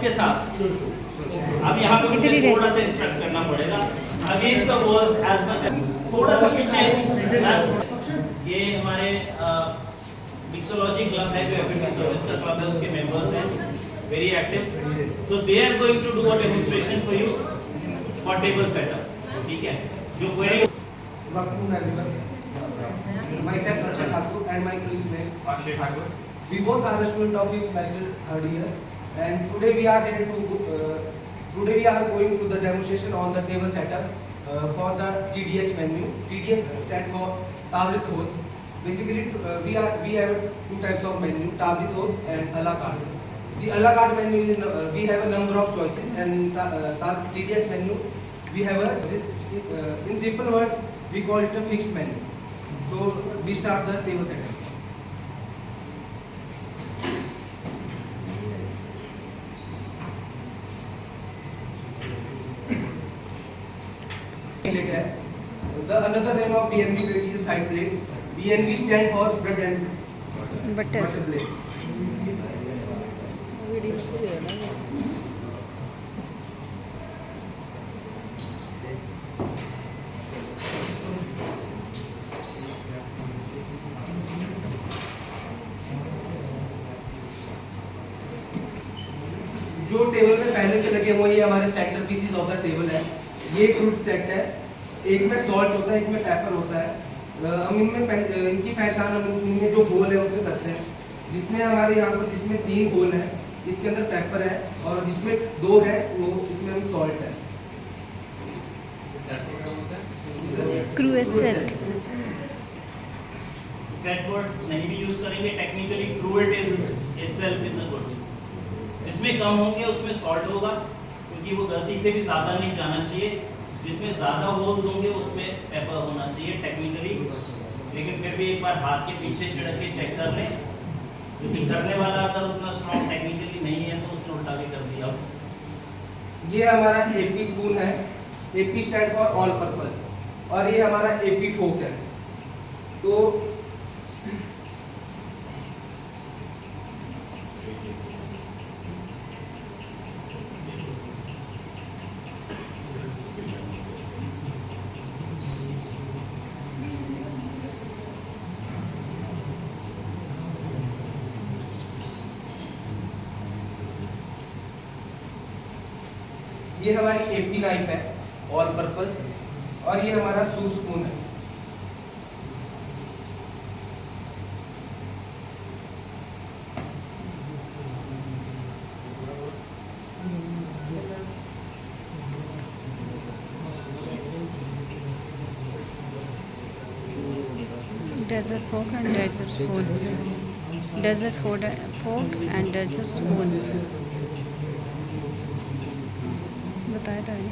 के साथ। अब यहाँ पे मुझे थोड़ा सा इंस्ट्रक्ट करना पड़ेगा। Against the walls as much, थोड़ा सा पीछे। ये हमारे मिक्सोलॉजी क्लब है, जो एफएमडी सर्विस का क्लब है, उसके मेंबर्स हैं, very active. So they are going to do a demonstration for you for table setup. ठीक है, जो query myself Akshay Thakur and my colleagues name Akshay Thakur. We both are a student of the semester third year, and today we are going to the demonstration on the table setup for the TDH menu. TDH stands for tablet hole. Basically, we have two types of menu: tablet hole and a la carte. The a la carte menu is we have a number of choices, and TDH menu we have in simple word we call it a fixed menu. So we start the table setup. The another name of BNB plate is a side plate. BNB stand for bread and butter plate. जो table पे पहले से लगे हुए ये हमारे centre pieces of the table है। ये फ्रूट सेट है, एक में सॉल्ट होता है, एक में पेपर होता है। हम इनमें इनकी पहचान हम इनमें जो होल है उनसे करते हैं। जिसमें हमारे यहाँ पर जिसमें 3 होल है, इसके अंदर पेपर है, और जिसमें 2 है वो इसमें हम सॉल्ट है। सेट वर्ड नहीं भी यूज करेंगे, technically cruet is itself in the good. जिसमें कम होंगे उसमें सॉल्ट होगा, क्योंकि वो गलती से भी ज़्यादा नहीं जाना चाहिए। जिसमें ज़्यादा होल्स होंगे उसमें पेपर होना चाहिए टेक्निकली, लेकिन फिर भी एक बार हाथ के पीछे छिड़क के चेक कर लें, क्योंकि करने वाला अगर उतना स्ट्रॉन्ग टेक्निकली नहीं है तो उसने उल्टा भी कर दिया। ये हमारा एपी स्पून है, AP stand for all purpose, और ये हमारा एपी फोक है। तो ये हमारी एपी नाइफ है ऑल पर्पस, और ये हमारा सूप स्पून है। Desert fork and desert spoon. Desert fork and desert spoon. बताया था ये।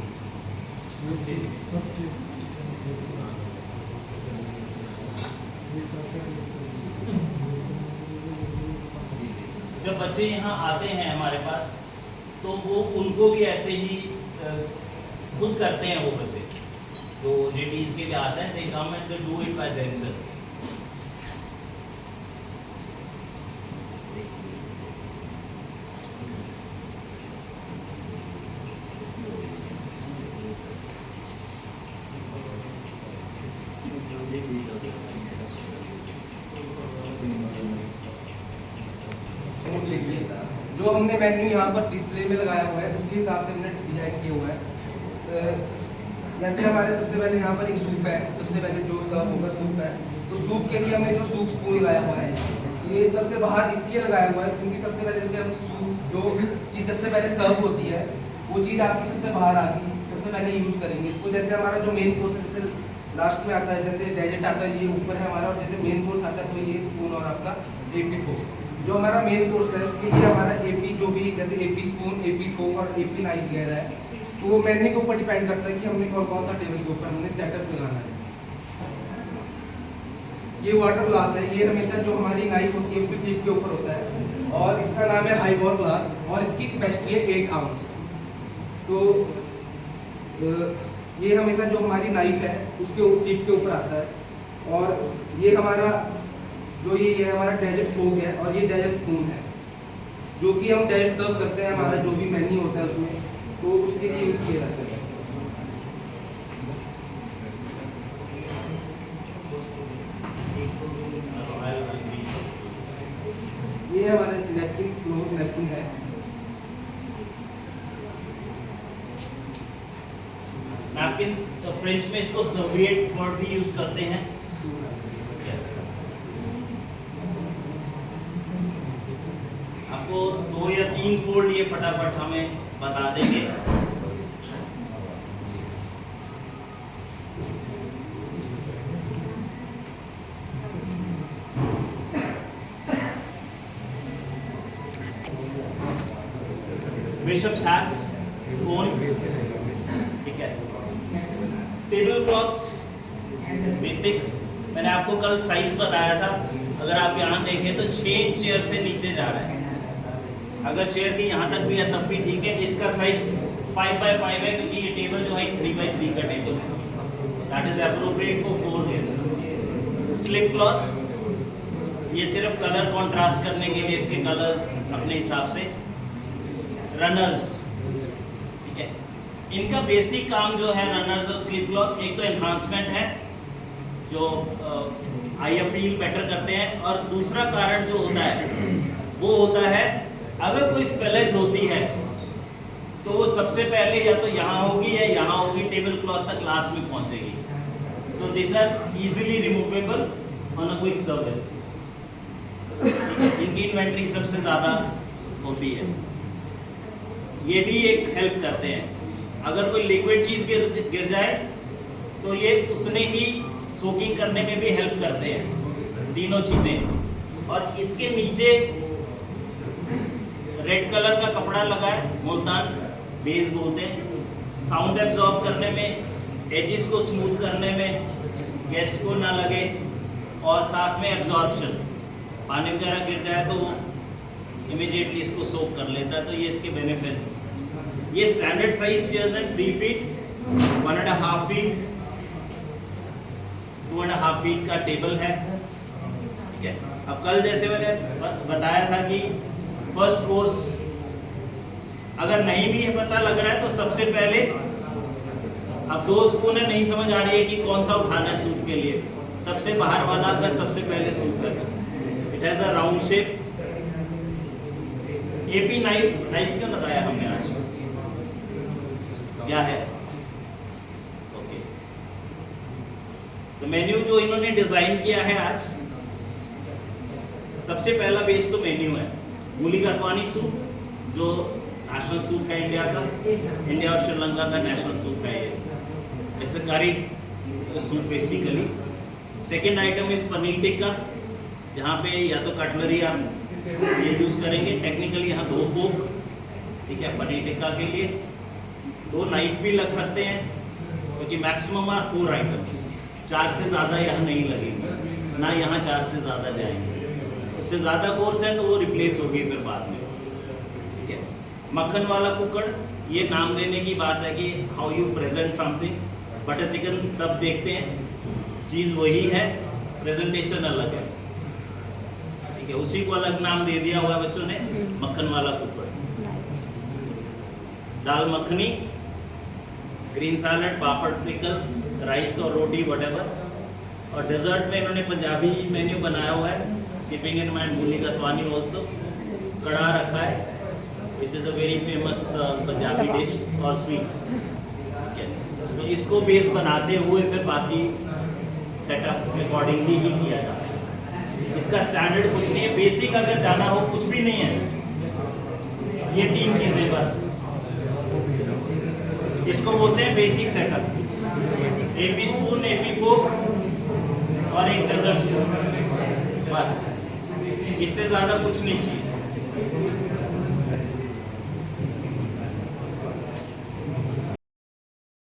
जब बच्चे यहाँ आते हैं हमारे पास, तो वो उनको भी ऐसे ही खुद करते हैं। वो बच्चे जो जेटीज के लिए आते हैं, they come and they do it by themselves. जो हमने मेन्यू यहाँ पर डिस्प्ले में लगाया हुआ है उसके हिसाब से हमने डिजाइन किया हुआ है। जैसे हमारे सबसे पहले यहाँ पर एक सूप है, सबसे पहले जो सर्व होगा सूप है, तो सूप के लिए हमने जो सूप स्पून लगाया हुआ है, ये सबसे बाहर इसलिए लगाया हुआ है क्योंकि सबसे पहले जैसे हम सूप जो चीज़ सबसे पहले सर्व होती है वो चीज़ आपकी सबसे बाहर आ गई, सबसे पहले यूज़ करेंगे इसको। जैसे हमारा जो मेन कोर्स है सबसे लास्ट में आता है, जैसे डेजर्ट आता है ये ऊपर है हमारा, और जैसे मेन कोर्स आता है तो ये स्पून और आपका एपी फोक। जो हमारा मेन कोर्स है उसके लिए हमारा एपी जो भी जैसे एपी स्पून, एपी फोक और एपी नाइफ वगैरह है, तो वो मेन्यू के ऊपर डिपेंड करता है कि हमने कौन सा टेबल के ऊपर हमने सेटअप लगाना है। ये वाटर ग्लास है, ये हमेशा जो हमारी नाइफ होती है उसकी टिप के ऊपर होता है, और इसका नाम है हाईबॉल ग्लास, और इसकी कैपेसिटी है 8 आउंस। तो ये हमेशा जो हमारी नाइफ है उसके टिप के ऊपर आता है। और ये हमारा जो ये हमारा डेजर्ट फोक है, और ये डेजर्ट स्पून है। जो कि हम डायरेक्ट सर्व करते हैं, हमारा जो भी मेन्यू होता है उसमें, तो उसके लिए यूज़ किए जाते हैं। ये हमारे नैपकिन, फ्लोर नैपकिन है। नैपकिन्स फ्रेंच में इसको सर्विएट वर्ड भी यूज करते हैं। आपको 2 या 3 फोल्ड ये फटाफट हमें बता देंगे। बिशप हैट, कोन, ठीक है। टेबल क्लॉथ बेसिक, मैंने आपको कल साइज बताया था। अगर आप यहाँ देखें तो 6 चेयर से नीचे जा रहा है। अगर चेयर की यहाँ तक भी है तब भी ठीक है। इसका साइज 5x5 है क्योंकि ये टेबल जो है 3x3 का टेबल है। That is appropriate for 4 days. Slip cloth, ये सिर्फ कलर कॉन्ट्रास्ट करने के लिए इसके कलर्स अपने हिसाब से। रनर्स, ठीक है। इनका बेसिक काम जो है रनर्स और स्लिप क्लॉथ, एक तो एनहांसमेंट है जो आई अपील बेटर करते हैं, और दूसरा कारण जो होता है वो होता है अगर कोई स्पेलेज होती है तो वो सबसे पहले या तो यहाँ होगी या यहाँ होगी, टेबल क्लॉथ तक लास्ट में पहुंचेगी। So this are easily removable on a quick service. इनकी इन्वेंटरी सबसे ज्यादा होती है। ये भी एक हेल्प करते हैं। अगर कोई लिक्विड चीज गिर जाए तो ये उतने ही सोकिंग करने में भी हेल्प करते हैं, तीनों चीजें। और इसके नीचे रेड कलर का कपड़ा लगा है, मुल्तान बेस बोलते हैं। साउंड एब्जॉर्ब करने में, एजेस को स्मूथ करने में, गेस्ट को ना लगे, और साथ में एब्जॉर्प्शन, पानी वगैरह गिर जाए तो वो इमीडिएटली इसको सोक कर लेता है। तो ये इसके बेनिफिट्स। ये स्टैंडर्ड साइज चेयर्स हैं, 3 फीट, 1.5 फीट, 2.5 फीट का टेबल है, ठीक है। अब कल जैसे मैंने बताया था कि फर्स्ट कोर्स अगर नहीं भी पता लग रहा है तो सबसे पहले, अब 2 स्पून है, नहीं समझ आ रही है कि कौन सा उठाना है सूप के लिए, सबसे बाहर वाला अगर सबसे पहले सूप कर सकते। It has a round shape. AP knife, knife क्यों लगाया हमने आज, क्या है? ओके, तो मेन्यू जो इन्होंने डिजाइन किया है आज, सबसे पहला बेस तो मेन्यू है। मूली गतवानी सूप जो नेशनल सूप है इंडिया का, इंडिया और श्रीलंका का नेशनल सूप है ये। इट्स अ करी soup basically. Second item is paneer tikka, जहाँ पे या तो कटलरी आप ये यूज करेंगे। टेक्निकली यहाँ 2 फोक, ठीक है, पनीर टिक्का के लिए 2 नाइफ भी लग सकते हैं क्योंकि मैक्सिमम आर 4 आइटम्स, 4 से ज़्यादा यहाँ नहीं लगेंगे, ना यहाँ 4 से ज़्यादा जाएंगे। उससे ज़्यादा कोर्स है तो वो रिप्लेस होगी फिर बाद में, ठीक है। मक्खन वाला कुकड़, ये नाम देने की बात है कि how you present something. Butter chicken सब देखते हैं, चीज़ वही है, प्रेजेंटेशन अलग है, ठीक है। उसी को अलग नाम दे दिया हुआ है बच्चों ने, मक्खन वाला कुकड़। दाल मखनी, ग्रीन सैलड, पापड़, पिकल, राइस और रोटी व्हाटएवर। और डेजर्ट में इन्होंने पंजाबी मेन्यू बनाया हुआ है, कीपिंग इन माइंड मूली गतवानी ऑल्सो। कड़ा रखा है, which is a very famous Punjabi dish और स्वीट, ठीक है। तो इसको बेस बनाते हुए फिर बाकी सेटअप अकॉर्डिंगली ही किया जाता है। इसका स्टैंडर्ड कुछ नहीं है, बेसिक अगर जाना हो कुछ भी नहीं है, ये 3 चीज़ें बस। इसको बोलते हैं basic setup. AP spoon, AP fork और एक डेजर्ट स्पून, बस। इससे ज़्यादा कुछ नहीं चाहिए।